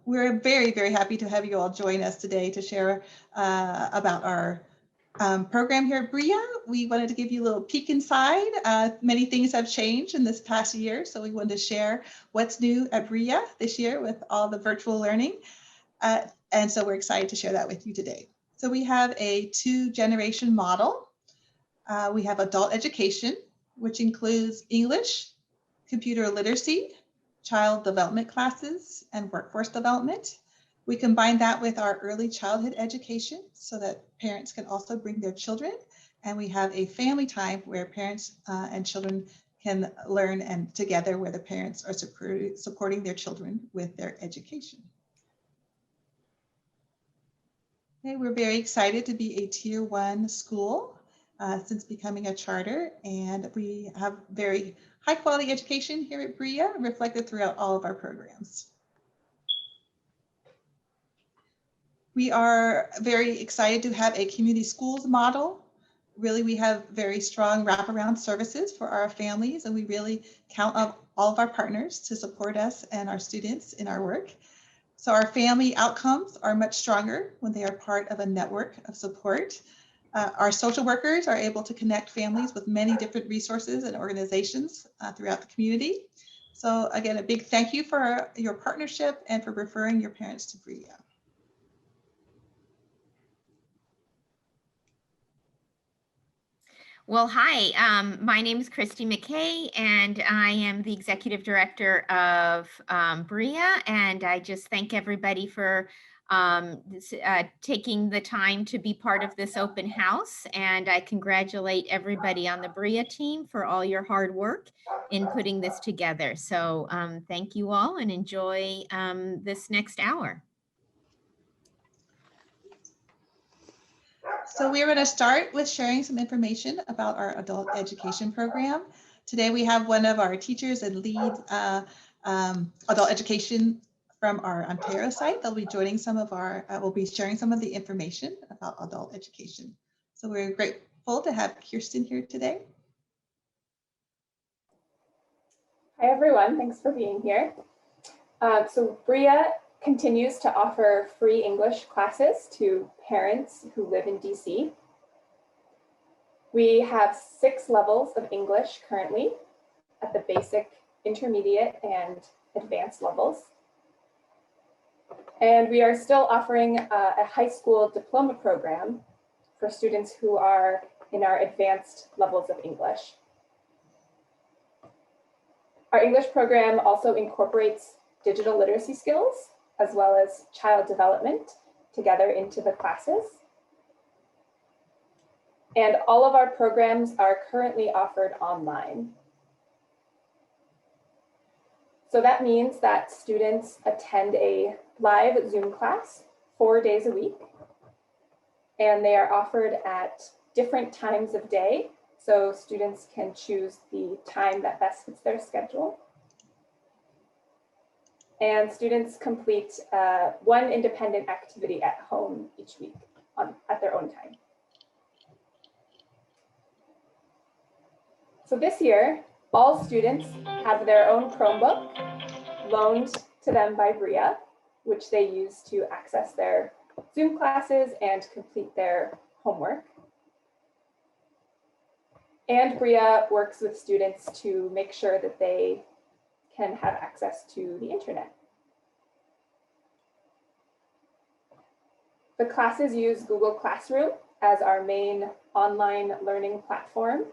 We're very, very happy to have you all join us today to share about our program here at Briya. We wanted to give you a little peek inside. Many things have changed in this past year, so we wanted to share what's new at Briya this year with all the virtual learning. And so we're excited to share that with you today. So we have a 2-generation model. We have adult education, which includes English, computer literacy, child development classes, and workforce development. We combine that with our early childhood education so that parents can also bring their children. And we have a family time where parents and children can learn and together where the parents are supporting their children with their education. Okay, we're very excited to be a Tier 1 school since becoming a charter, and we have very high quality education here at Briya reflected throughout all of our programs. We are very excited to have a community schools model. Really, we have very strong wraparound services for our families, and we really count on all of our partners to support us and our students in our work. So our family outcomes are much stronger when they are part of a network of support. Our social workers are able to connect families with many different resources and organizations throughout the community. So again, a big thank you for your partnership and for referring your parents to Briya. Well, hi, my name is Christy McKay, and I am the Executive Director of Briya, and I just thank everybody for taking the time to be part of this open house, and I congratulate everybody on the Briya team for all your hard work in putting this together. So thank you all and enjoy this next hour. So we're going to start with sharing some information about our adult education program. Today we have one of our teachers and lead adult education from our Ontario site. They'll be joining some of our, we'll be sharing some of the information about adult education. So we're grateful to have Kirsten here today. Hi everyone, thanks for being here. So Briya continues to offer free English classes to parents who live in DC. We have 6 levels of English currently at the basic, intermediate, and advanced levels. And we are still offering a high school diploma program for students who are in our advanced levels of English. Our English program also incorporates digital literacy skills as well as child development together into the classes. And all of our programs are currently offered online. So that means that students attend a live Zoom class 4 days a week, and they are offered at different times of day, so students can choose the time that best fits their schedule. And students complete one independent activity at home each week at their own time. So this year, all students have their own Chromebook loaned to them by Briya, which they use to access their Zoom classes and complete their homework. And Briya works with students to make sure that they can have access to the internet. The classes use Google Classroom as our main online learning platform.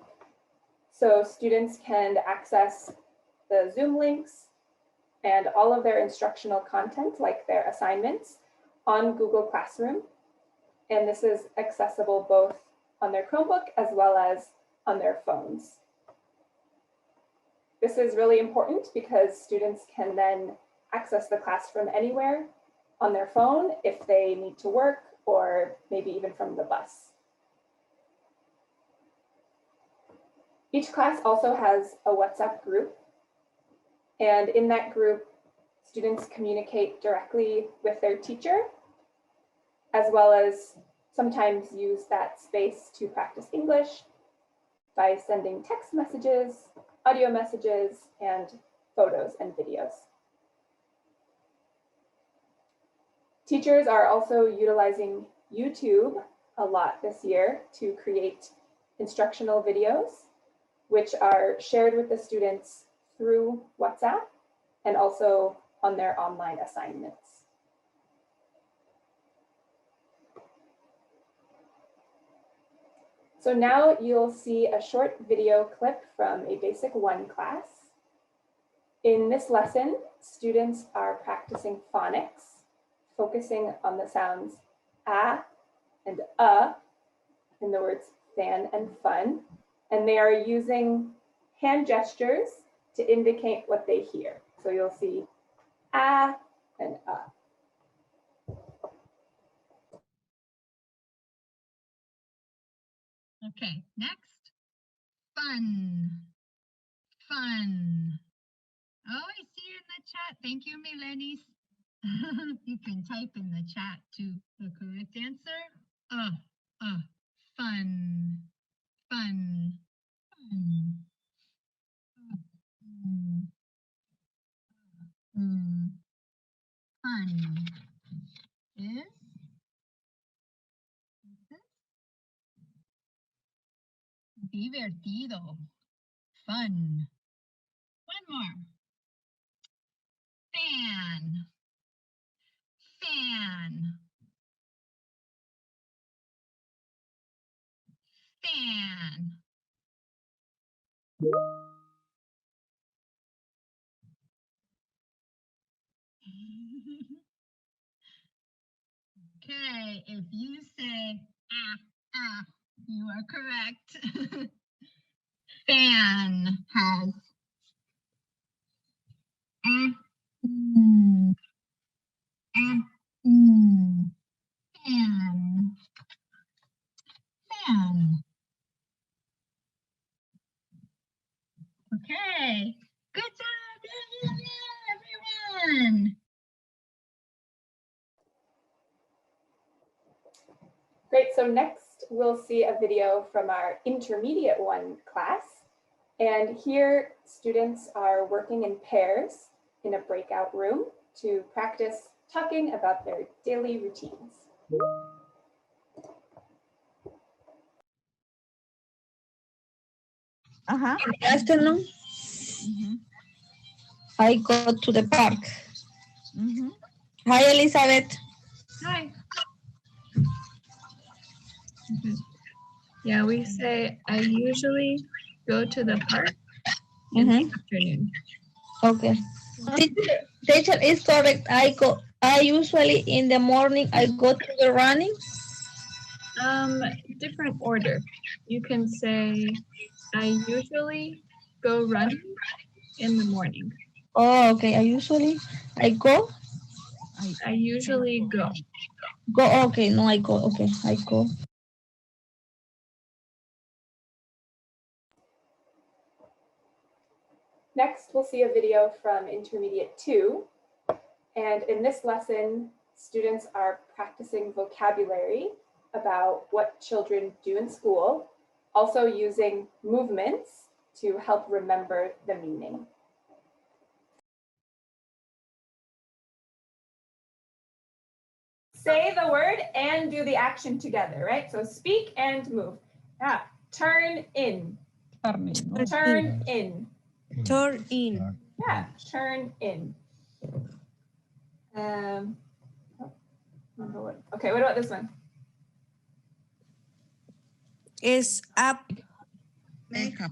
So students can access the Zoom links and all of their instructional content, like their assignments, on Google Classroom. And this is accessible both on their Chromebook as well as on their phones. This is really important because students can then access the class from anywhere on their phone if they need to work or maybe even from the bus. Each class also has a WhatsApp group, and in that group, students communicate directly with their teacher, as well as sometimes use that space to practice English by sending text messages, audio messages, and photos and videos. Teachers are also utilizing YouTube a lot this year to create instructional videos, which are shared with the students through WhatsApp and also on their online assignments. So now you'll see a short video clip from a Basic 1 class. In this lesson, students are practicing phonics, focusing on the sounds a and in the words fan and fun, and they are using hand gestures to indicate what they hear. So you'll see a and . Okay, next, fun, fun. Oh, I see you in the chat. Thank you, Milenis. You can type in the chat too the correct answer. Fun, fun, fun. Fun is divertido. Fun. One more. Fan. Fan. Fan. Okay, if you say you are correct. Fan has fan. Fan. Okay, good job, everyone. Great, so next we'll see a video from our Intermediate 1 class. And here students are working in pairs in a breakout room to practice talking about their daily routines. In the afternoon, I go to the park. Hi, Elizabeth. Hi. Yeah, we say I usually go to the park in the afternoon. Okay. Teacher is correct. I usually in the morning I go to the running. Different order. You can say I usually go running in the morning. Oh, okay. I go. I usually go. Go. Okay. No, I go. Okay. I go. Next, we'll see a video from Intermediate 2. And in this lesson, students are practicing vocabulary about what children do in school, also using movements to help remember the meaning. Say the word and do the action together, right? So speak and move. Yeah. Turn in. Turn in. Turn in. Yeah, turn in. Okay, what about this one? Is up. Makeup.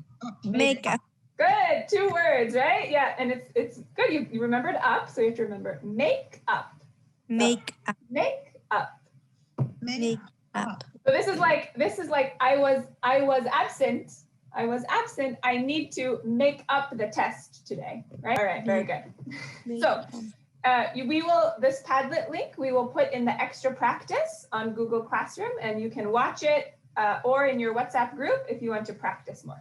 Good, 2 words, right? Yeah, and it's good. You remembered up, so you have to remember make up. Make up. Make up. Make up. So this is like I was absent. I was absent. I need to make up the test today, right? All right, very good. So this Padlet link, we will put in the extra practice on Google Classroom, and you can watch it or in your WhatsApp group if you want to practice more.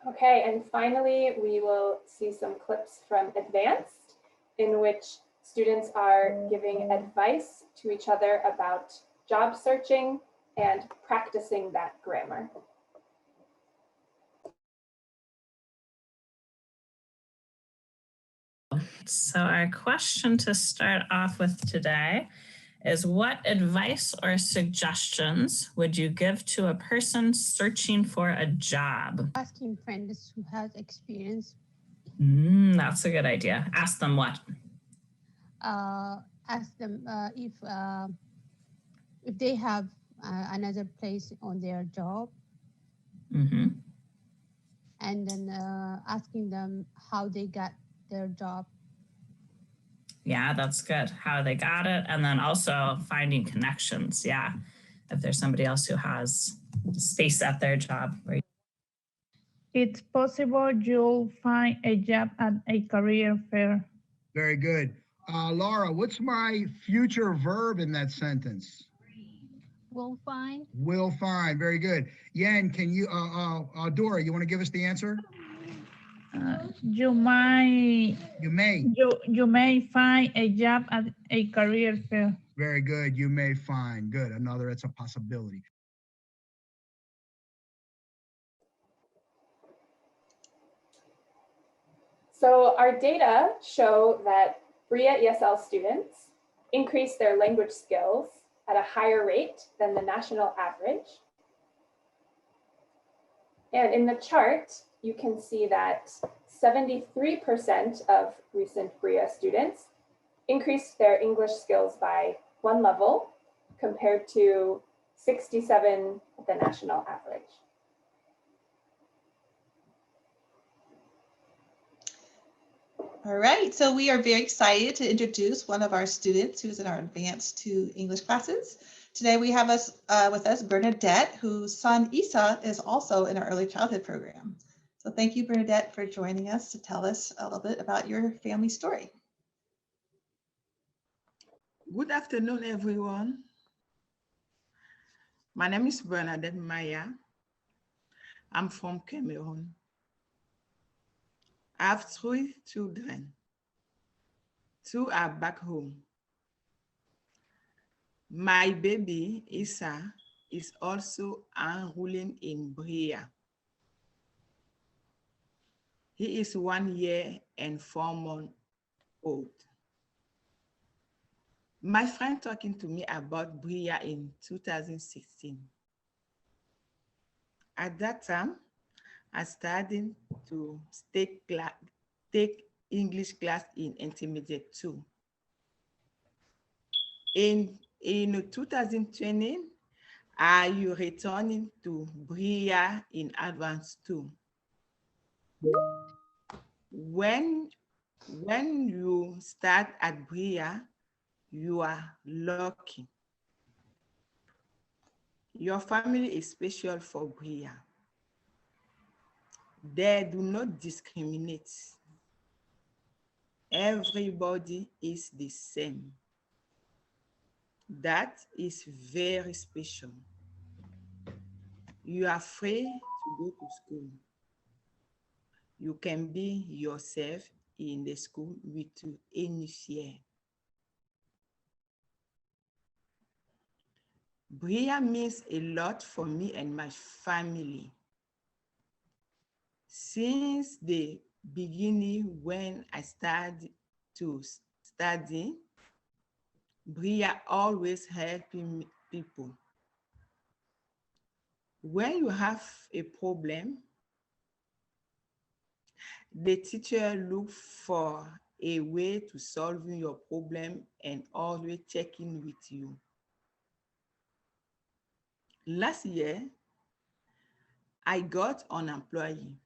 Okay, and finally, we will see some clips from Advanced, in which students are giving advice to each other about job searching and practicing that grammar. right, so our question to start off with today is, what advice or suggestions would you give to a person searching for a job? Asking friends who has experience. That's a good idea. Ask them what? Ask them if they have another place on their job, Mm-hmm. and then asking them how they got their job. Yeah, that's good. How they got it. And then also finding connections. Yeah. If there's somebody else who has space at their job. Right? It's possible you'll find a job at a career fair. Very good. Laura, what's my future verb in that sentence? Will find. Will find. Very good. Yan, can you, Dora, you want to give us the answer? You may You may. you may find a job at a career fair. Very good. You may find. Good. Another, it's a possibility. So our data show that Briya ESL students increase their language skills at a higher rate than the national average. And in the chart, you can see that 73% of recent Briya students increased their English skills by 1 level compared to 67 at the national average. All right, so we are very excited to introduce one of our students who's in our advanced 2 English classes. Today we have with us Bernadette, whose son Isa is also in our early childhood program. So thank you, Bernadette, for joining us to tell us a little bit about your family story. Good afternoon, everyone. My name is Bernadette Maya. I'm from Cameroon. I have 3 children. 2 are back home. My baby, Isa, is also enrolling in Briya. He is 1 year and 4 months old. My friend talking to me about Briya in 2016. At that time, I started to take English class in intermediate 2. In 2020, I returning to Briya in advanced 2. When you start at Briya, you are lucky. Your family is special for Briya. They do not discriminate. Everybody is the same. That is very special. You are free to go to school. You can be yourself in the school with any fear. Briya means a lot for me and my family. Since the beginning, when I started to study, Briya always helping people. When you have a problem, the teacher look for a way to solve your problem and always checking with you. Last year, I got unemployed.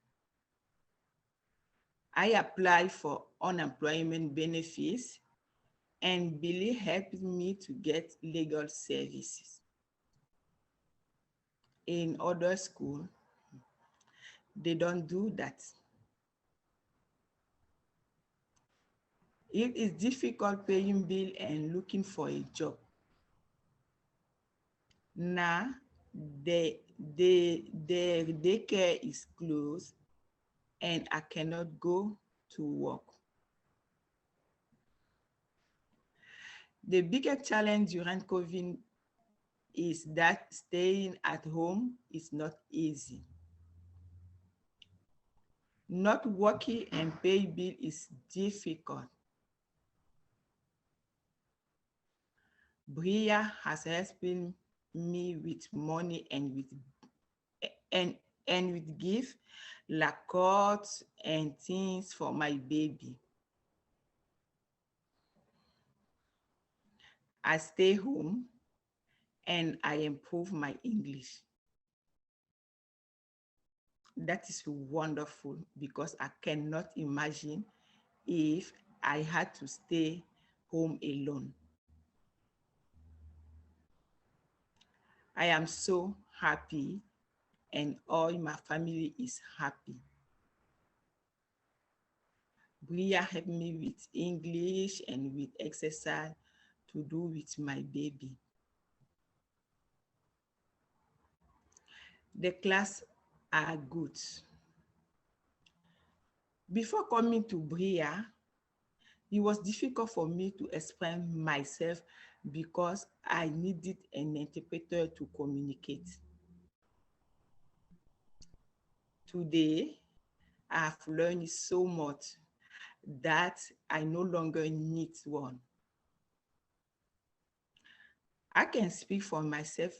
I applied for unemployment benefits, and Billy helped me to get legal services. In other schools, they don't do that. It is difficult paying bill and looking for a job. Now, the daycare is closed and I cannot go to work. The biggest challenge during COVID is that staying at home is not easy. Not working and pay bill is difficult. Briya has helped me with money and with gift, like clothes and things for my baby. I stay home and I improve my English. That is wonderful because I cannot imagine if I had to stay home alone. I am so happy and all my family is happy. Briya helped me with English and with exercise to do with my baby. The class are good. Before coming to Briya, it was difficult for me to explain myself because I needed an interpreter to communicate. Today, I have learned so much that I no longer need one. I can speak for myself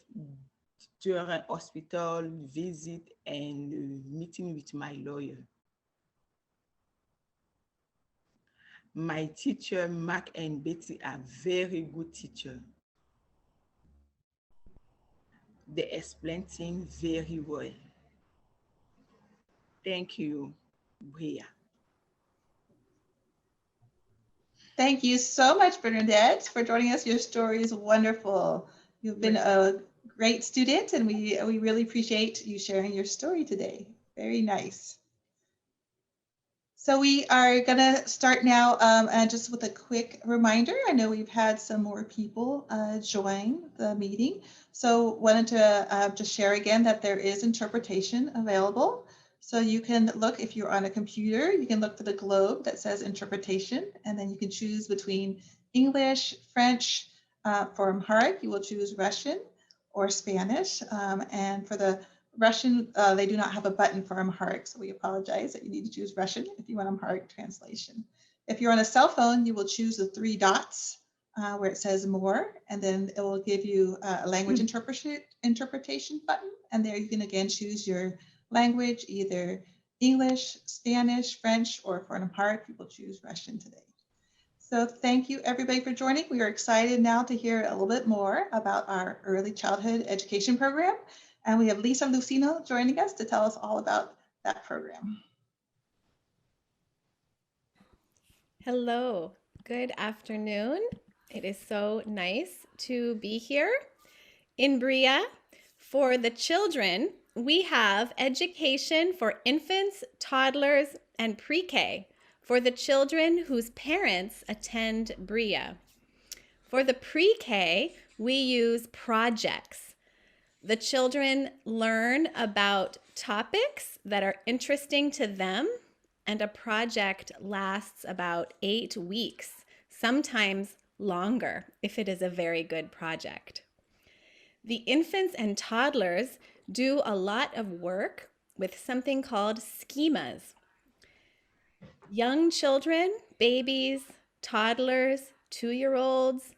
during hospital visit and meeting with my lawyer. My teacher, Mark and Betty, are very good teachers. They explain things very well. Thank you, Briya. Thank you so much, Bernadette, for joining us. Your story is wonderful. You've been a great student, and we really appreciate you sharing your story today. Very nice. So we are going to start now, and just with a quick reminder. I know we've had some more people join the meeting. So wanted to just share again that there is interpretation available. So you can look, if you're on a computer, you can look for the globe that says interpretation, and then you can choose between English, French. For Amharic, you will choose Russian or Spanish. And for the Russian, they do not have a button for Amharic, so we apologize that you need to choose Russian if you want Amharic translation. If you're on a cell phone, you will choose the 3 dots where it says more, and then it will give you a language interpretation button. And there you can again choose your language, either English, Spanish, French, or for an Amharic, you will choose Russian today. So thank you everybody for joining. We are excited now to hear a little bit more about our early childhood education program. And we have Lisa Lucino joining us to tell us all about that program. Hello, good afternoon. It is so nice to be here in Briya. For the children, we have education for infants, toddlers, and pre-K for the children whose parents attend Briya. For the pre-K, we use projects. The children learn about topics that are interesting to them, and a project lasts about 8 weeks, sometimes longer if it is a very good project. The infants and toddlers do a lot of work with something called schemas. Young children, babies, toddlers, 2-year-olds,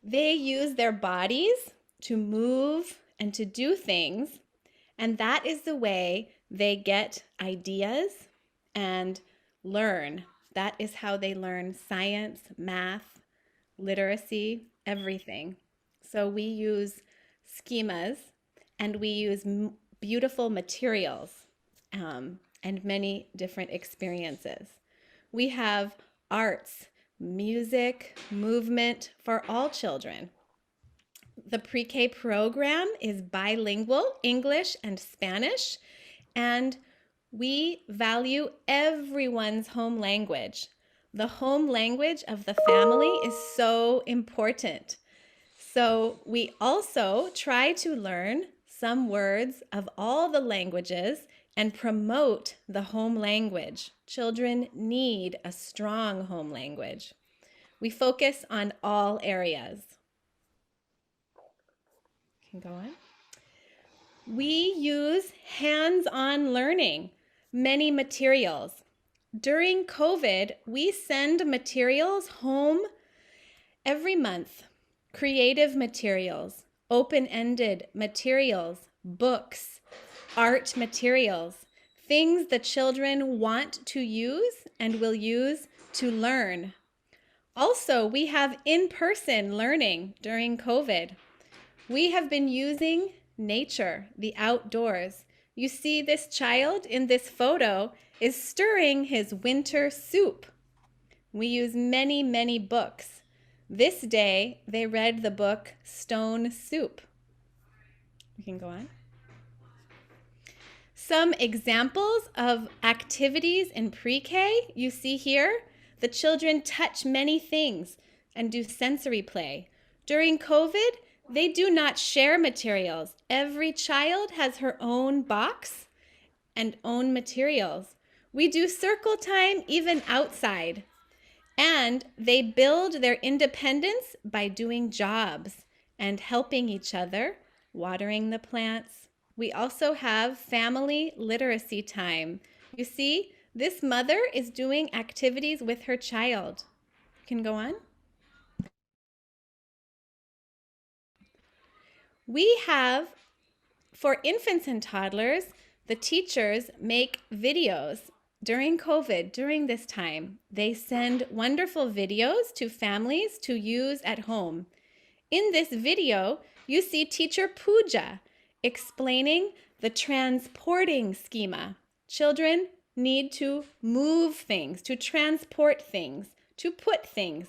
they use their bodies to move and to do things, and that is the way they get ideas and learn. That is how they learn science, math, literacy, everything. So we use schemas and we use beautiful materials and many different experiences. We have arts, music, movement for all children. The pre-K program is bilingual, English and Spanish, and we value everyone's home language. The home language of the family is so important. So we also try to learn some words of all the languages and promote the home language. Children need a strong home language. We focus on all areas. Can go on. We use hands-on learning, many materials. During COVID, we send materials home every month. creative materials, open-ended materials, books, art materials, things the children want to use and will use to learn. Also, we have in-person learning during COVID. We have been using nature, the outdoors. You see this child in this photo is stirring his winter soup. We use many, many books. This day, they read the book Stone Soup. We can go on. Some examples of activities in pre-K you see here. The children touch many things and do sensory play. During COVID, they do not share materials. Every child has her own box and own materials. We do circle time even outside. And they build their independence by doing jobs and helping each other, watering the plants. We also have family literacy time. You see, this mother is doing activities with her child. You can go on. We have, for infants and toddlers, the teachers make videos. During COVID, during this time, they send wonderful videos to families to use at home. In this video, you see teacher Pooja explaining the transporting schema. Children need to move things, to transport things, to put things.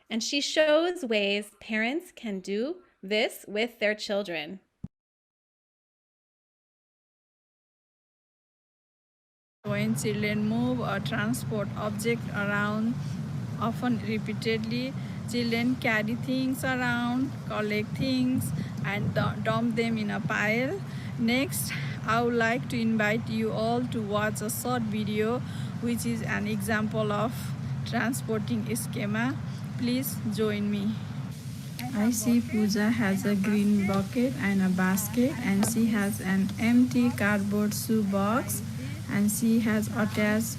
And she shows ways parents can do this with their children. When children move or transport objects around, often repeatedly, children carry things around, collect things, and dump them in a pile. Next, I would like to invite you all to watch a short video, which is an example of transporting schema. Please join me. I see Pooja has a green bucket and a basket, and she has an empty cardboard shoe box, and she has attached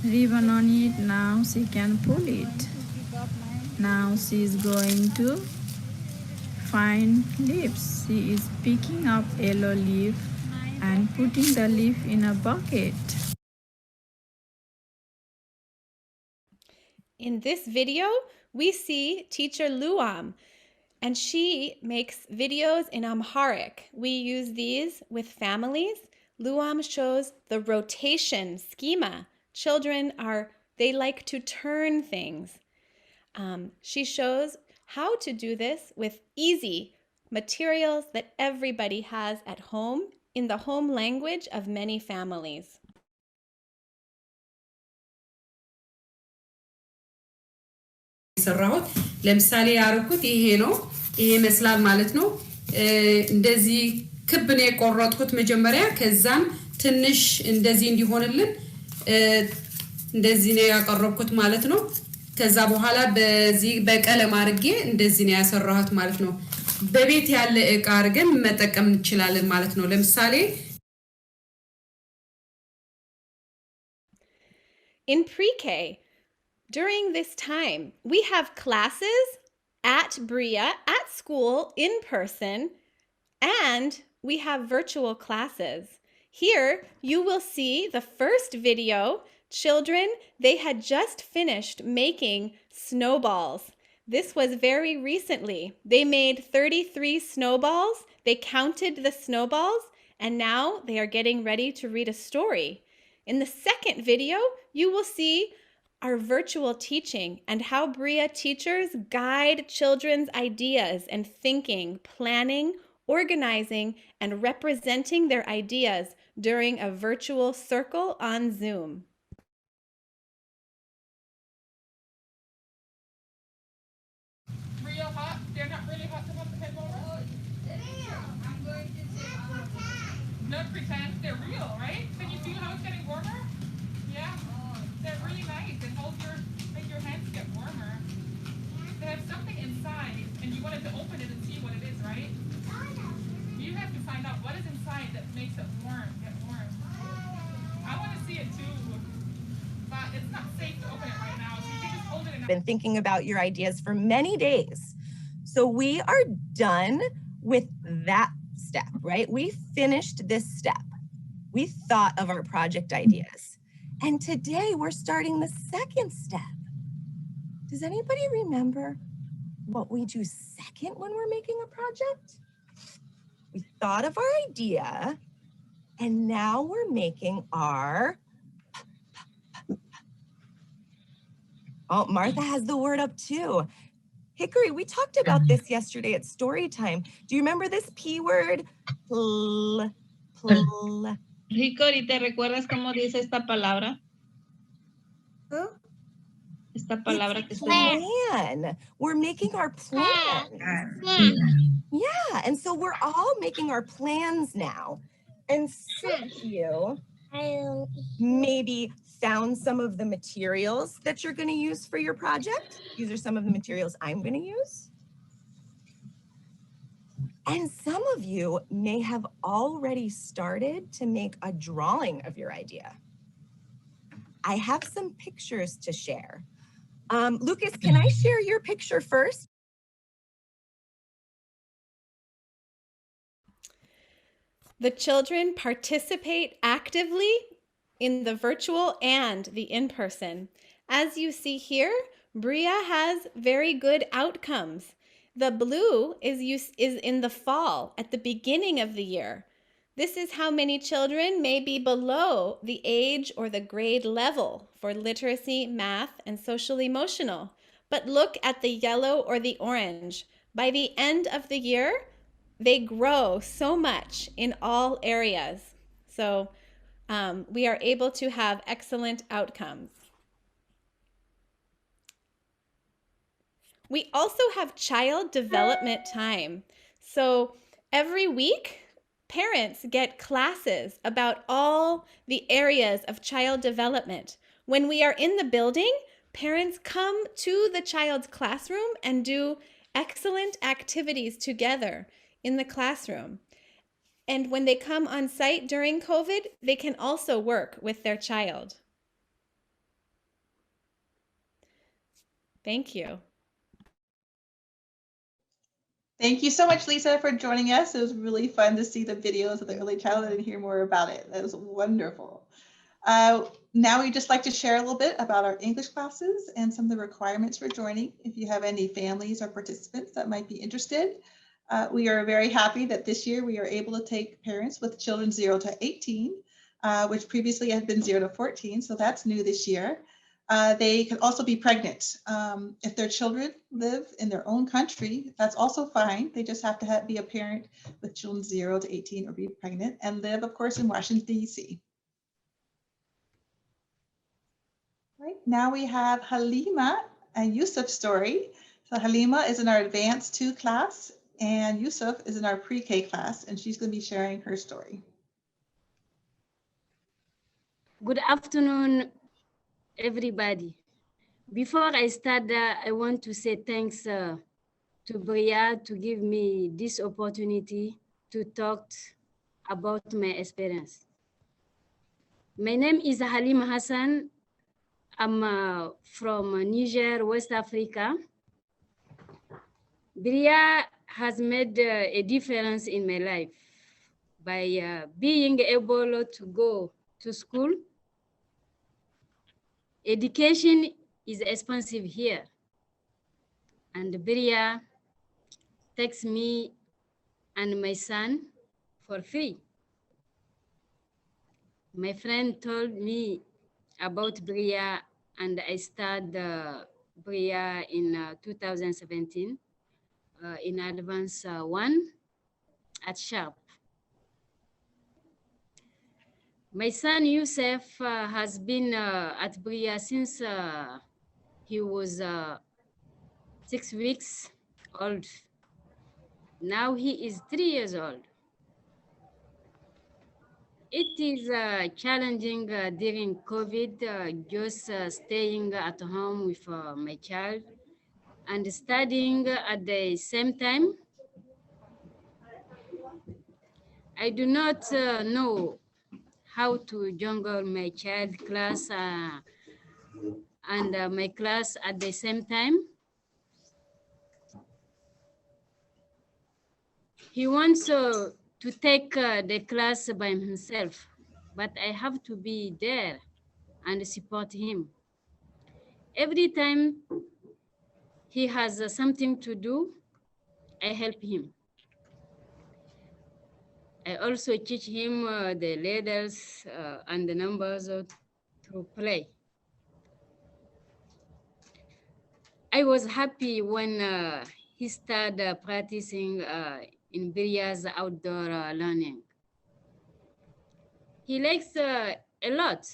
ribbon on it. Now she can pull it. Now she is going to find leaves. She is picking up yellow leaf and putting the leaf in a bucket. In this video, we see teacher Luam, and she makes videos in Amharic. We use these with families. Luam shows the rotation schema. Children they like to turn things. She shows how to do this with easy materials that everybody has at home in the home language of many families. ሰራሁት ለምሳሌ ያርኩት ይሄ ነው ይሄ መስላል ማለት ነው እንደዚህ ክብ ነው የቆረጥኩት መጀመሪያ ከዛም ትንሽ እንደዚህ እንዲሆንልን እንደዚህ ነው ያቀረብኩት ማለት ነው ከዛ በኋላ በዚህ በቀለም አርጌ እንደዚህ ነው ያሰራሁት ማለት ነው በቤት ያለ እቃ አርገን መጠቀም እንችላለን ማለት ነው ለምሳሌ In pre-K, during this time, we have classes at Briya, at school, in person, and we have virtual classes. Here, you will see the first video. Children, they had just finished making snowballs. This was very recently. They made 33 snowballs. They counted the snowballs, and now they are getting ready to read a story. In the second video, you will see our virtual teaching and how Briya teachers guide children's ideas and thinking, planning, organizing, and representing their ideas during a virtual circle on Zoom. Real hot? They're not really hot to put the head over? I'm going to take not pretend, they're real, right? Can you feel how it's getting warmer? Yeah? They're really nice and make your hands get warmer. They have something inside and you wanted to open it and see what it is, right? You have to find out what is inside that makes it get warm. I want to see it too, but it's not safe to open it right now, so you can just hold it in. Been thinking about your ideas for many days. So we are done with that step, right? We finished this step. We thought of our project ideas. And today we're starting the second step. Does anybody remember what we do second when we're making a project? We thought of our idea, and now we're making our... Oh, Martha has the word up too. Hickory, we talked about this yesterday at story time. Do you remember this P word? Hickory, ¿te recuerdas cómo dice esta palabra? Esta palabra que plan. We're making our plans. Yeah, and so we're all making our plans now. And some of you maybe found some of the materials that you're going to use for your project. These are some of the materials I'm going to use. And some of you may have already started to make a drawing of your idea. I have some pictures to share. Lucas, can I share your picture first? The children participate actively in the virtual and the in-person. As you see here, Briya has very good outcomes. The blue is in the fall, at the beginning of the year. This is how many children may be below the age or the grade level for literacy, math, and social emotional. But look at the yellow or the orange. By the end of the year, they grow so much in all areas. So we are able to have excellent outcomes. We also have child development time. So every week, parents get classes about all the areas of child development. When we are in the building, parents come to the child's classroom and do excellent activities together in the classroom. And when they come on site during COVID, they can also work with their child. Thank you. Thank you so much, Lisa, for joining us. It was really fun to see the videos of the early childhood and hear more about it. That was wonderful. Now we'd just like to share a little bit about our English classes and some of the requirements for joining. If you have any families or participants that might be interested, we are very happy that this year we are able to take parents with children 0 to 18, which previously had been 0 to 14, so that's new this year. They can also be pregnant. If their children live in their own country, that's also fine. They just have to be a parent with children 0 to 18 or be pregnant and live, of course, in Washington, D.C. Right, now we have Halima and Yusuf's story. So Halima is in our Advanced 2 class and Yusuf is in our Pre-K class, and she's going to be sharing her story. Good afternoon, everybody. Before I start, I want to say thanks to Briya to give me this opportunity to talk about my experience. My name is Halima Hassan. I'm from Niger, West Africa. Briya has made a difference in my life by being able to go to school. Education is expensive here, and Briya takes me and my son for free. My friend told me about Briya, and I started Briya in 2017 in Advance 1 at Sharp. My son Yusuf has been at Briya since he was 6 weeks old. Now he is 3 years old. It is challenging during COVID, just staying at home with my child and studying at the same time. I do not know how to juggle my child class and my class at the same time. He wants to take the class by himself, but I have to be there and support him. Every time he has something to do, I help him. I also teach him the letters and the numbers to play. I was happy when he started practicing in Briya's outdoor learning. He likes a lot.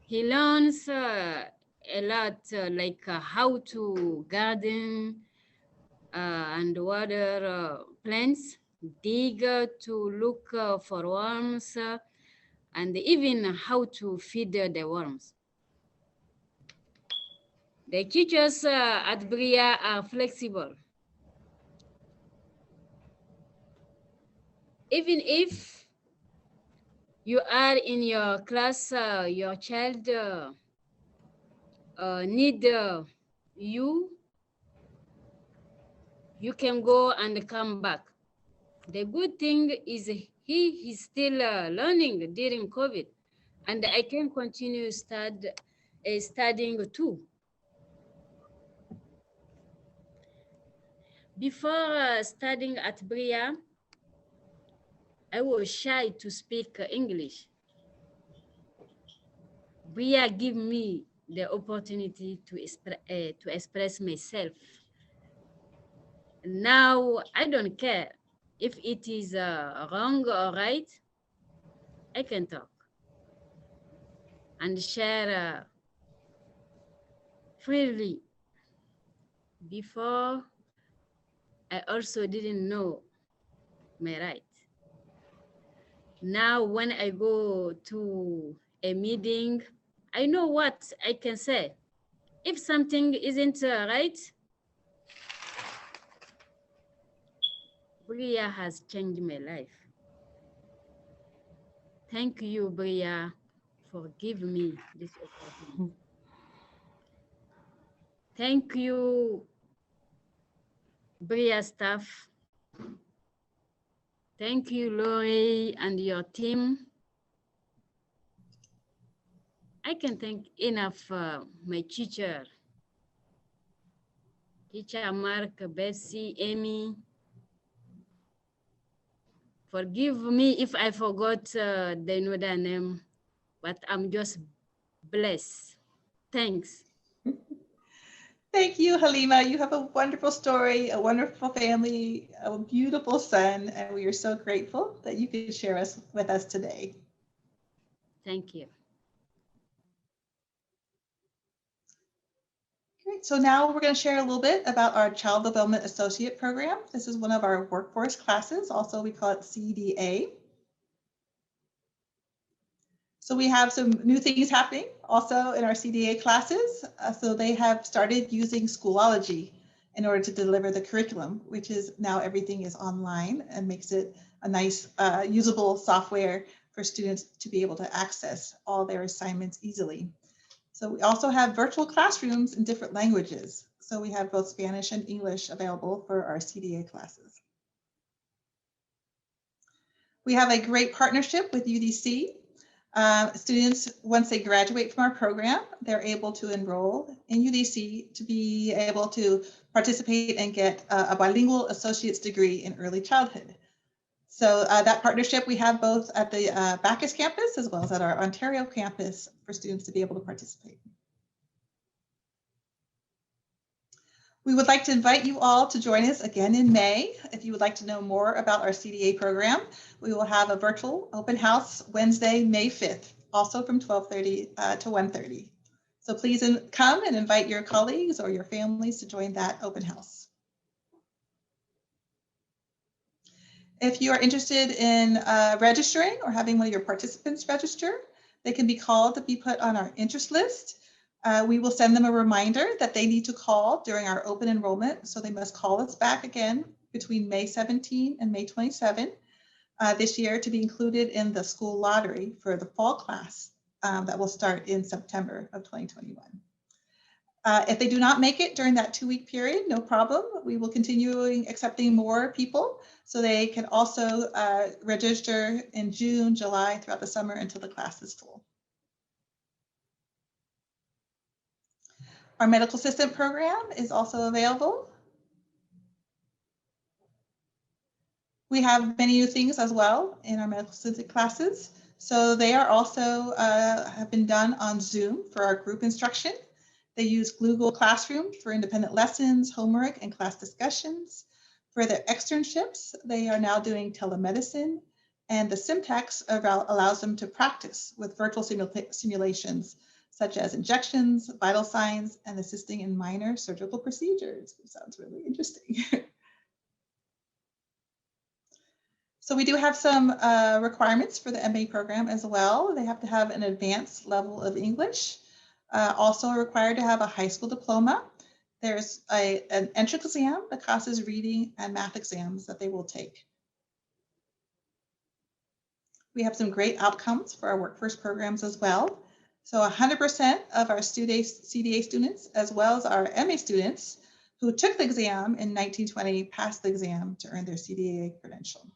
He learns a lot, like how to garden and water plants, dig to look for worms, and even how to feed the worms. The teachers at Briya are flexible. Even if you are in your class, your child need you can go and come back. The good thing is he is still learning during COVID, and I can continue studying too. Before studying at Briya, I was shy to speak English. Briya gave me the opportunity to express myself. Now I don't care if it is wrong or right. I can talk and share freely. Before, I also didn't know my right. Now when I go to a meeting, I know what I can say. If something isn't right, Briya has changed my life. Thank you, Briya, for giving me this opportunity. Thank you, Briya staff. Thank you, Lori and your team. I can thank enough my teacher Mark, Betsy, Amy. Forgive me if I forgot the another name, but I'm just blessed. Thanks. Thank you, Halima. You have a wonderful story, a wonderful family, a beautiful son, and we are so grateful that you could share with us today. Thank you. Great. So now we're going to share a little bit about our Child Development Associate Program. This is one of our workforce classes. Also, we call it CDA. So we have some new things happening also in our CDA classes. So they have started using Schoology in order to deliver the curriculum, which is now everything is online and makes it a nice usable software for students to be able to access all their assignments easily. So we also have virtual classrooms in different languages. So we have both Spanish and English available for our CDA classes. We have a great partnership with UDC. Students, once they graduate from our program, they're able to enroll in UDC to be able to participate and get a bilingual associate's degree in early childhood. So that partnership we have both at the Bacchus campus as well as at our Ontario campus for students to be able to participate. We would like to invite you all to join us again in May. If you would like to know more about our CDA program, we will have a virtual open house Wednesday, May 5th, also from 12:30 to 1:30. So please come and invite your colleagues or your families to join that open house. If you are interested in registering or having one of your participants register, they can be called to be put on our interest list. We will send them a reminder that they need to call during our open enrollment. So they must call us back again between May 17 and May 27 this year to be included in the school lottery for the fall class that will start in September of 2021. If they do not make it during that 2-week period, no problem. We will continue accepting more people. So they can also register in June, July, throughout the summer until the class is full. Our medical assistant program is also available. We have many new things as well in our medical assistant classes. So they are also have been done on Zoom for our group instruction. They use Google Classroom for independent lessons, homework, and class discussions. For their externships, they are now doing telemedicine, and the Simtex allows them to practice with virtual simulations, such as injections, vital signs, and assisting in minor surgical procedures. It sounds really interesting. So we do have some requirements for the MA program as well. They have to have an advanced level of English. Also required to have a high school diploma. There's an entrance exam that causes reading and math exams that they will take. We have some great outcomes for our workforce programs as well. So 100% of our CDA students, as well as our MA students who took the exam in 1920, passed the exam to earn their CDA credential.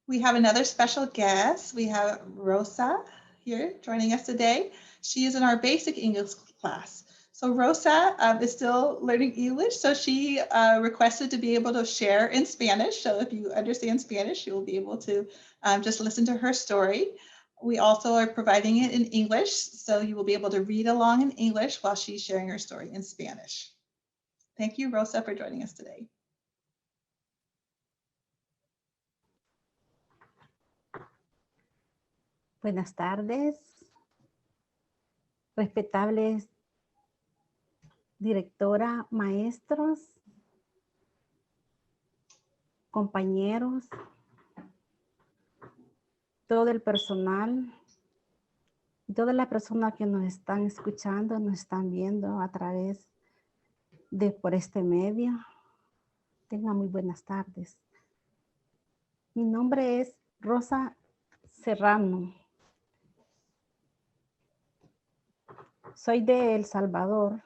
We have another special guest. We have Rosa here joining us today. She is in our basic English class. So Rosa is still learning English, so she requested to be able to share in Spanish. So if you understand Spanish, you will be able to just listen to her story. We also are providing it in English, so you will be able to read along in English while she's sharing her story in Spanish. Thank you, Rosa, for joining us today. Buenas tardes, respetables directora, maestros, compañeros, todo el personal, todas las personas que nos están escuchando, nos están viendo a través de por este medio. Tengan muy buenas tardes. Mi nombre es Rosa Serrano. Soy de El Salvador.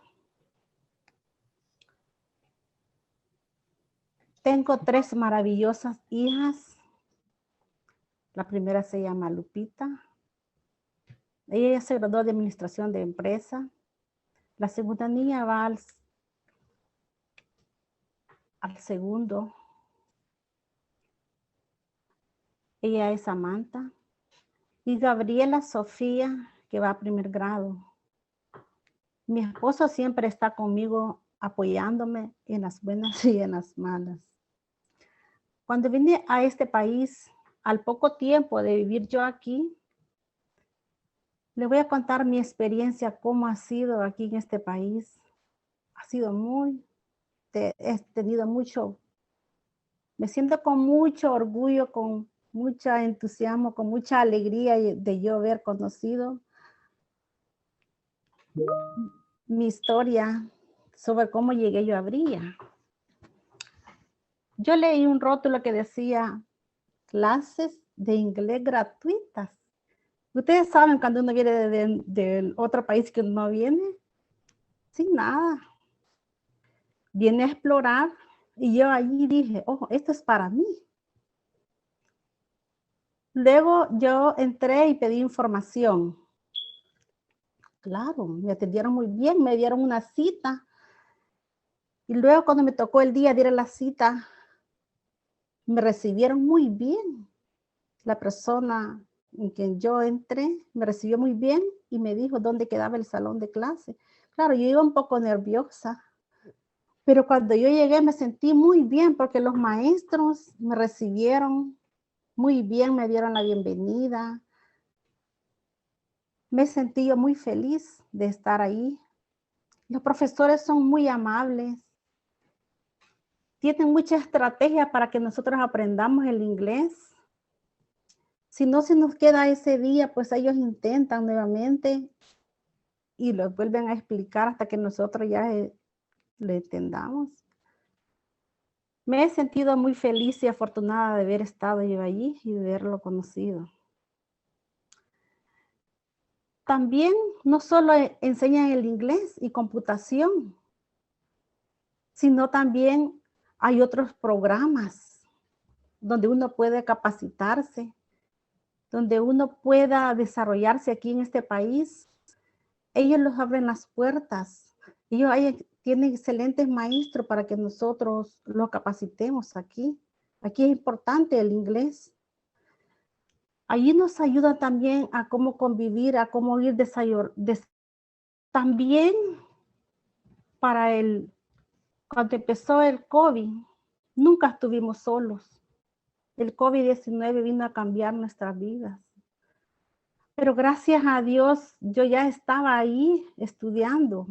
Tengo 3 maravillosas hijas. La primera se llama Lupita. Ella se graduó de Administración de Empresa. La segunda niña va al segundo. Ella es Samantha. Y Gabriela Sofía, que va a primer grado. Mi esposo siempre está conmigo apoyándome en las buenas y en las malas. Cuando vine a este país, al poco tiempo de vivir yo aquí, le voy a contar mi experiencia, cómo ha sido aquí en este país. Ha sido he tenido mucho, me siento con mucho orgullo, con mucho entusiasmo, con mucha alegría de yo haber conocido mi historia sobre cómo llegué yo a Briya. Yo leí un rótulo que decía clases de inglés gratuitas. Ustedes saben cuando uno viene de otro país que no viene sin nada. Viene a explorar y yo allí dije, oh, esto es para mí. Luego yo entré y pedí información. Claro, me atendieron muy bien, me dieron una cita. Y luego cuando me tocó el día de ir a la cita, me recibieron muy bien. La persona en quien yo entré me recibió muy bien y me dijo dónde quedaba el salón de clase. Claro, yo iba un poco nerviosa, pero cuando yo llegué me sentí muy bien porque los maestros me recibieron muy bien, me dieron la bienvenida. Me sentí yo muy feliz de estar ahí. Los profesores son muy amables. Tienen mucha estrategia para que nosotros aprendamos el inglés. Si no se nos queda ese día, pues ellos intentan nuevamente y lo vuelven a explicar hasta que nosotros ya le entendamos. Me he sentido muy feliz y afortunada de haber estado yo allí y de haberlo conocido. También no solo enseñan el inglés y computación, sino también hay otros programas donde uno puede capacitarse, donde uno pueda desarrollarse aquí en este país. Ellos los abren las puertas. Ellos tienen excelentes maestros para que nosotros los capacitemos aquí. Aquí es importante el inglés. Allí nos ayuda también a cómo convivir, a cómo ir también cuando empezó el COVID, nunca estuvimos solos. El COVID-19 vino a cambiar nuestras vidas. Pero gracias a Dios, yo ya estaba ahí estudiando.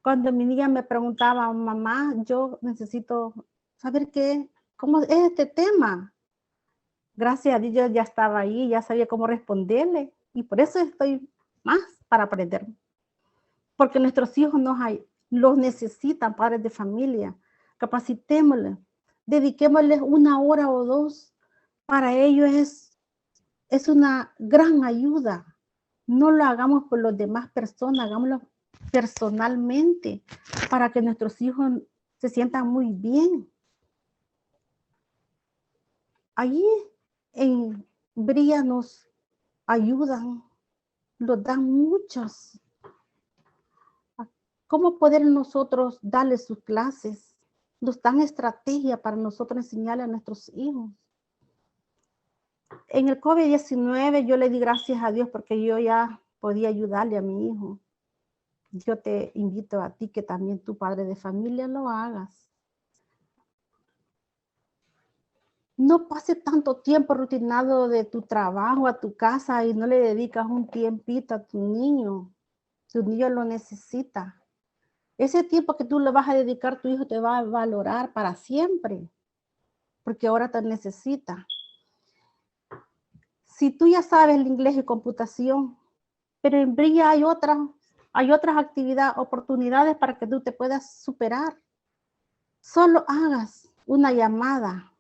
Cuando mi niña me preguntaba, mamá, yo necesito saber cómo es este tema. Gracias a Dios yo ya estaba ahí, ya sabía cómo responderle. Y por eso estoy más para aprender. Porque nuestros hijos los necesitan, padres de familia. Capacitémosles, dediquémosles 1 hora o 2. Para ellos es una gran ayuda. No lo hagamos por las demás personas, hagámoslo personalmente para que nuestros hijos se sientan muy bien. Allí en Briya nos ayudan, nos dan muchos. ¿Cómo poder nosotros darles sus clases? Nos dan estrategia para nosotros enseñarle a nuestros hijos. En el COVID-19 yo le di gracias a Dios porque yo ya podía ayudarle a mi hijo. Yo te invito a ti que también tu padre de familia lo hagas. No pase tanto tiempo rutinado de tu trabajo a tu casa y no le dedicas un tiempito a tu niño. Tu niño lo necesita. Ese tiempo que tú le vas a dedicar, tu hijo te va a valorar para siempre, porque ahora te necesita. Si tú ya sabes el inglés y computación, pero en Briya hay otras actividades, oportunidades para que tú te puedas superar. Solo hagas una llamada.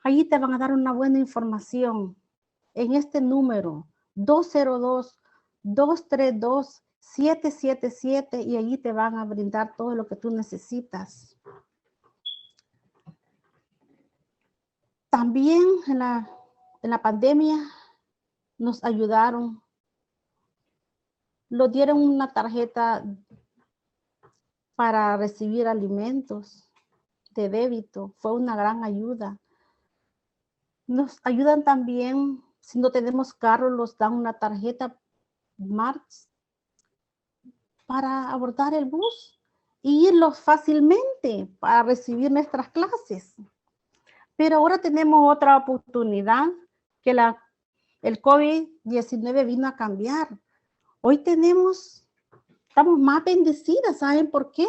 Allí te van a dar una buena información en este número 202-232-777 y allí te van a brindar todo lo que tú necesitas. También en la pandemia nos ayudaron. Nos dieron una tarjeta para recibir alimentos de débito. Fue una gran ayuda. Nos ayudan también, si no tenemos carro, nos dan una tarjeta March para abordar el bus y irlos fácilmente para recibir nuestras clases. Pero ahora tenemos otra oportunidad que el COVID-19 vino a cambiar. Hoy estamos más bendecidas, ¿saben por qué?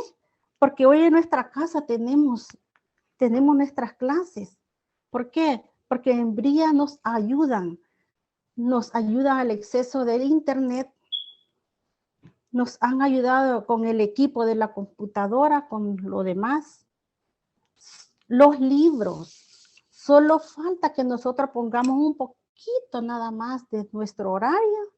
Porque hoy en nuestra casa tenemos nuestras clases. ¿Por qué? Porque en Briya nos ayudan al exceso del internet, nos han ayudado con el equipo de la computadora, con lo demás. Los libros, solo falta que nosotros pongamos un poquito nada más de nuestro horario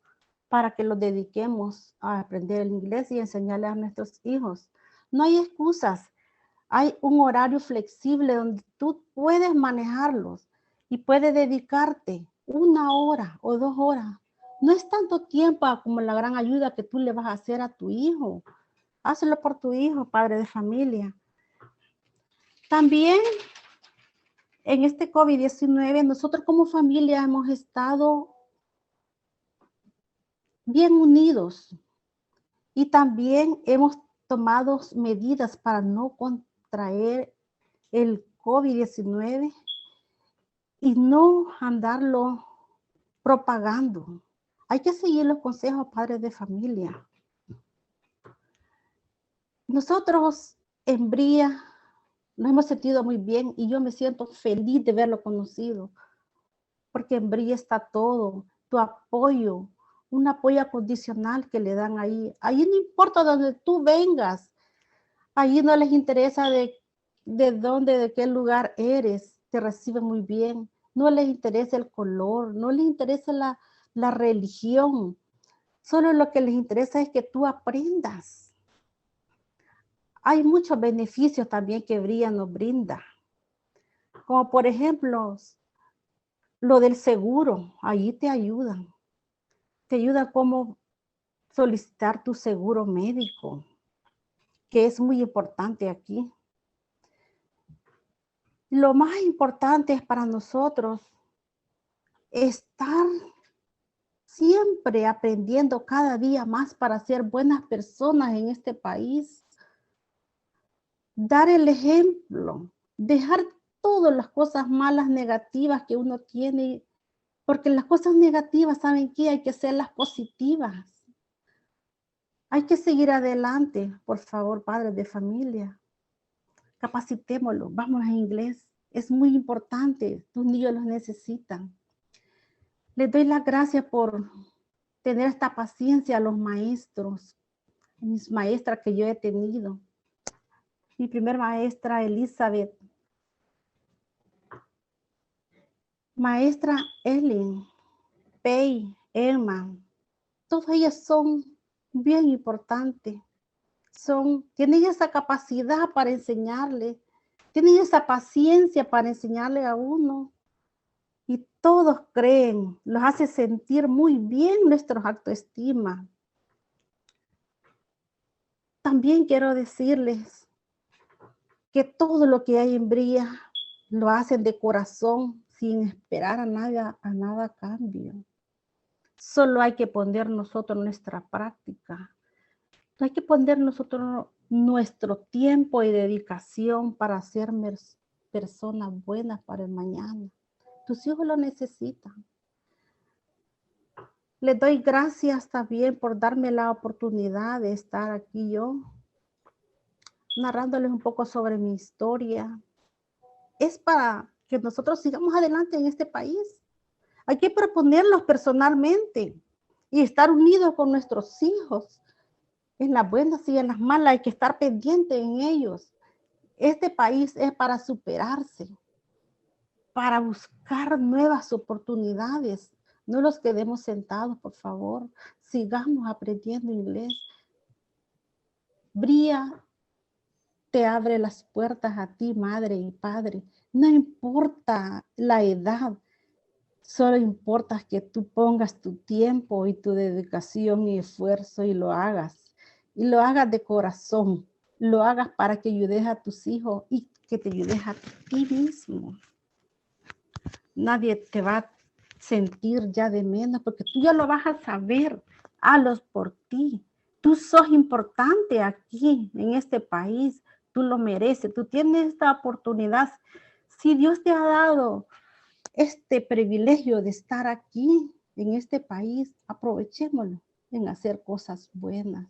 para que los dediquemos a aprender el inglés y enseñarle a nuestros hijos. No hay excusas, hay un horario flexible donde tú puedes manejarlos y puedes dedicarte 1 hora o 2 horas. No es tanto tiempo como la gran ayuda que tú le vas a hacer a tu hijo. Hazlo por tu hijo, padre de familia. También en este COVID-19, nosotros como familia hemos estado bien unidos y también hemos tomado medidas para no contraer el COVID-19 y no andarlo propagando. Hay que seguir los consejos, padres de familia. Nosotros en Briya nos hemos sentido muy bien y yo me siento feliz de verlo conocido, porque en Briya está todo, tu apoyo, un apoyo acondicional que le dan ahí. Ahí no importa donde tú vengas, ahí no les interesa de dónde, de qué lugar eres, te reciben muy bien. No les interesa el color, no les interesa la religión, Solo lo que les interesa es que tú aprendas. Hay muchos beneficios también que Briya nos brinda. Como por ejemplo, lo del seguro, allí te ayudan. Te ayuda cómo solicitar tu seguro médico, que es muy importante aquí. Lo más importante es para nosotros estar siempre aprendiendo cada día más para ser buenas personas en este país. Dar el ejemplo, dejar todas las cosas malas, negativas que uno tiene, porque las cosas negativas, ¿saben qué? Hay que hacerlas positivas. Hay que seguir adelante, por favor, padres de familia. Capacitémoslo, vamos a inglés. Es muy importante, tus niños los necesitan. Les doy las gracias por tener esta paciencia a los maestros, mis maestras que yo he tenido. Mi primer maestra, Elizabeth. Maestra Ellen, Pei, Elma. Todas ellas son bien importantes. Tienen esa capacidad para enseñarle, tienen esa paciencia para enseñarle a uno. Y todos creen, los hace sentir muy bien nuestra autoestima. También quiero decirles que todo lo que hay en Briya lo hacen de corazón, sin esperar a nada a cambio. Solo hay que poner nosotros nuestra práctica. Hay que poner nosotros nuestro tiempo y dedicación para ser personas buenas para el mañana. Tus hijos lo necesitan. Les doy gracias también por darme la oportunidad de estar aquí yo, narrándoles un poco sobre mi historia. Es para que nosotros sigamos adelante en este país. Hay que proponerlos personalmente y estar unidos con nuestros hijos. En las buenas y en las malas hay que estar pendiente en ellos. Este país es para superarse, para buscar nuevas oportunidades. No los quedemos sentados, por favor. Sigamos aprendiendo inglés. Briya te abre las puertas a ti, madre y padre. No importa la edad, solo importa que tú pongas tu tiempo y tu dedicación y esfuerzo y lo hagas. Y lo hagas de corazón. Lo hagas para que ayudes a tus hijos y que te ayudes a ti mismo. Nadie te va a sentir ya de menos porque tú ya lo vas a saber. Hazlos por ti. Tú sos importante aquí en este país. Tú lo mereces. Tú tienes esta oportunidad. Si Dios te ha dado este privilegio de estar aquí en este país, aprovechémoslo en hacer cosas buenas.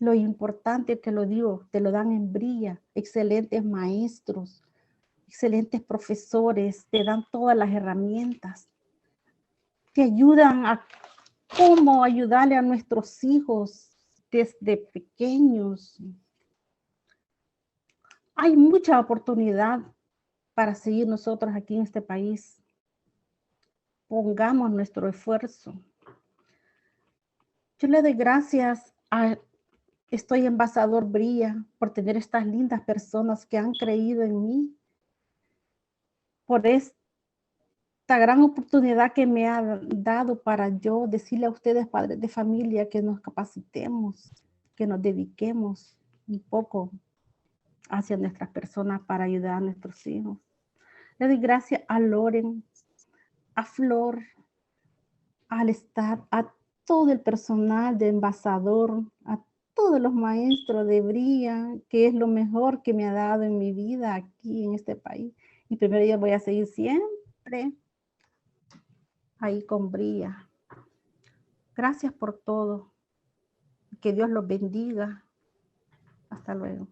Lo importante, te lo digo, te lo dan en Briya. Excelentes maestros, excelentes profesores, te dan todas las herramientas. Te ayudan a cómo ayudarle a nuestros hijos desde pequeños. Hay mucha oportunidad para seguir nosotros aquí en este país. Pongamos nuestro esfuerzo. Yo le doy gracias a Estoy Embajador Briya por tener estas lindas personas que han creído en mí, por esta gran oportunidad que me ha dado para yo decirle a ustedes, padres de familia, que nos capacitemos, que nos dediquemos un poco hacia nuestras personas para ayudar a nuestros hijos. Le doy gracias a Loren, a Flor, al staff, a todo el personal de Embajador, a todos los maestros de Briya, que es lo mejor que me ha dado en mi vida aquí en este país. Y primero yo voy a seguir siempre ahí con Briya. Gracias por todo. Que Dios los bendiga. Hasta luego.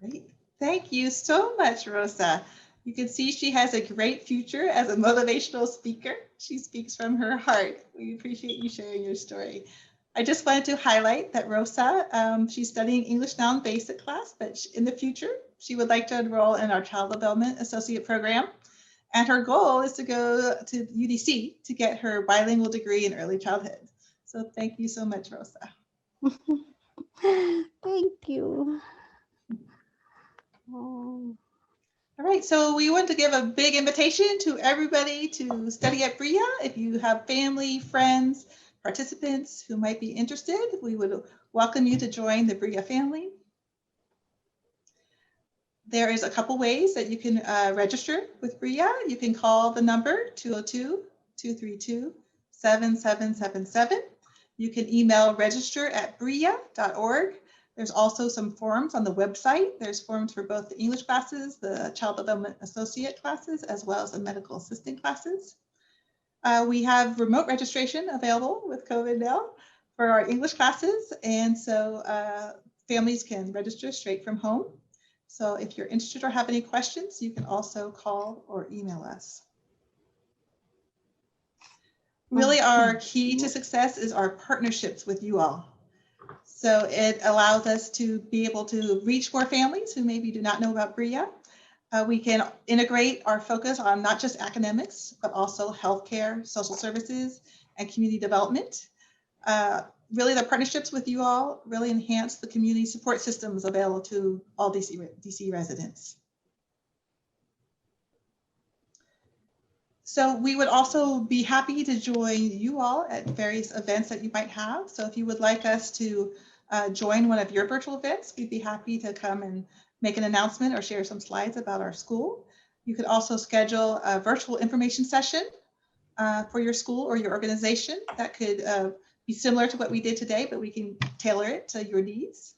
Great. Thank you so much, Rosa. You can see she has a great future as a motivational speaker. She speaks from her heart. We appreciate you sharing your story. I just wanted to highlight that Rosa, she's studying English now in basic class, but in the future, she would like to enroll in our Child Development Associate Program. And her goal is to go to UDC to get her bilingual degree in early childhood. So thank you so much, Rosa. Thank you. Oh. All right, so we want to give a big invitation to everybody to study at Briya. If you have family, friends, participants who might be interested, we would welcome you to join the Briya family. There is a couple ways that you can register with Briya. You can call the number 202-232-7777. You can email register@briya.org. There's also some forms on the website. There's forms for both the English classes, the Child Development Associate classes, as well as the Medical Assistant classes. We have remote registration available with COVID now for our English classes, and so families can register straight from home. So if you're interested or have any questions, you can also call or email us. Really, our key to success is our partnerships with you all. So it allows us to be able to reach more families who maybe do not know about Briya. We can integrate our focus on not just academics, but also healthcare, social services, and community development. Really, the partnerships with you all really enhance the community support systems available to all DC residents. So we would also be happy to join you all at various events that you might have. So if you would like us to join one of your virtual events, we'd be happy to come and make an announcement or share some slides about our school. You could also schedule a virtual information session for your school or your organization that could be similar to what we did today, but we can tailor it to your needs.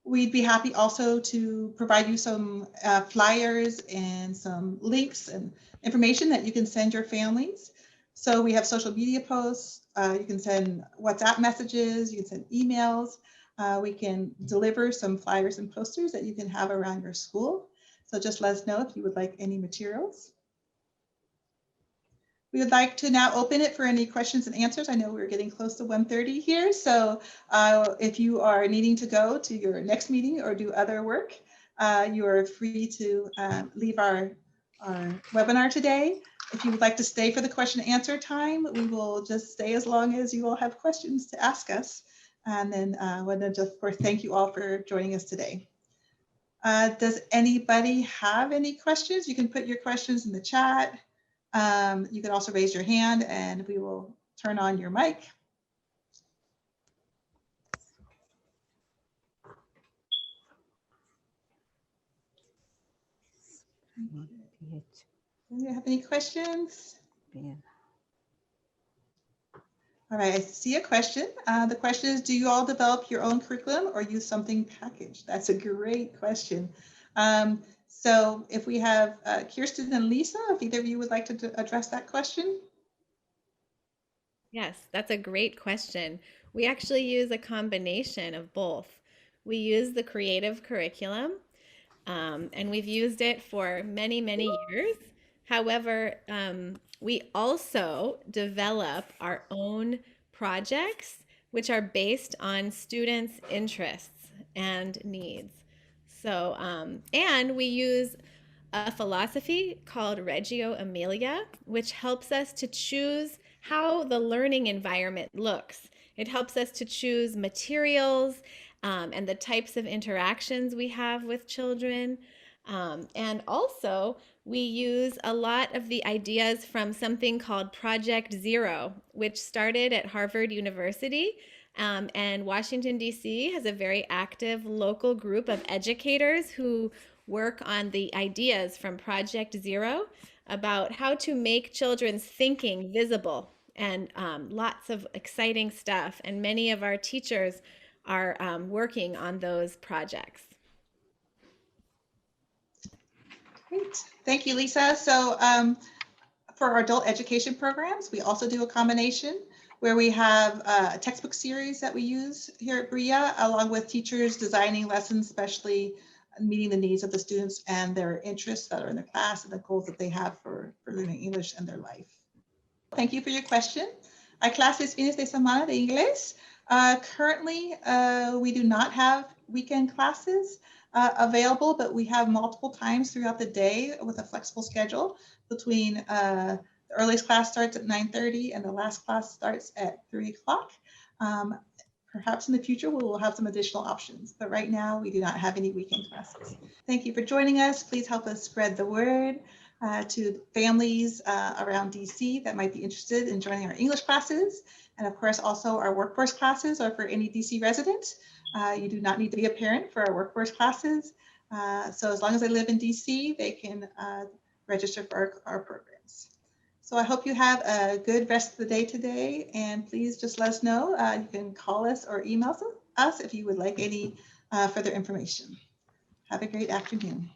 We'd be happy also to provide you some flyers and some links and information that you can send your families. So we have social media posts, you can send WhatsApp messages, you can send emails. We can deliver some flyers and posters that you can have around your school. So just let us know if you would like any materials. We would like to now open it for any questions and answers. I know we're getting close to 1:30 here, so if you are needing to go to your next meeting or do other work, you are free to leave our webinar today. If you would like to stay for the question and answer time, we will just stay as long as you all have questions to ask us. And then I want to just, of course, thank you all for joining us today. Does anybody have any questions? You can put your questions in the chat. You can also raise your hand and we will turn on your mic. Do you have any questions? Yeah. All right, I see a question. The question is, do you all develop your own curriculum or use something packaged? That's a great question. So if we have Kirsten and Lisa, if either of you would like to address that question. Yes, that's a great question. We actually use a combination of both. We use the creative curriculum, and we've used it for many, many years. However, we also develop our own projects, which are based on students' interests and needs. So, and we use a philosophy called Reggio Emilia, which helps us to choose how the learning environment looks. It helps us to choose materials and the types of interactions we have with children. And also, we use a lot of the ideas from something called Project Zero, which started at Harvard University. And Washington, D.C. has a very active local group of educators who work on the ideas from Project Zero about how to make children's thinking visible, and lots of exciting stuff. And many of our teachers are working on those projects. Great, thank you, Lisa. So for our adult education programs, we also do a combination where we have a textbook series that we use here at Briya, along with teachers designing lessons, especially meeting the needs of the students and their interests that are in the class and the goals that they have for learning English and their life. Thank you for your question. Hay clases fines de semana de inglés. Currently, we do not have weekend classes. available, but we have multiple times throughout the day with a flexible schedule between the earliest class starts at 9:30 and the last class starts at 3 o'clock. Perhaps in the future, we will have some additional options, but right now we do not have any weekend classes. Thank you for joining us. Please help us spread the word to families around DC that might be interested in joining our English classes. And of course, also our workforce classes are for any DC resident. You do not need to be a parent for our workforce classes. So as long as they live in DC, they can register for our programs. So I hope you have a good rest of the day today, and please just let us know. You can call us or email us if you would like any further information. Have a great afternoon.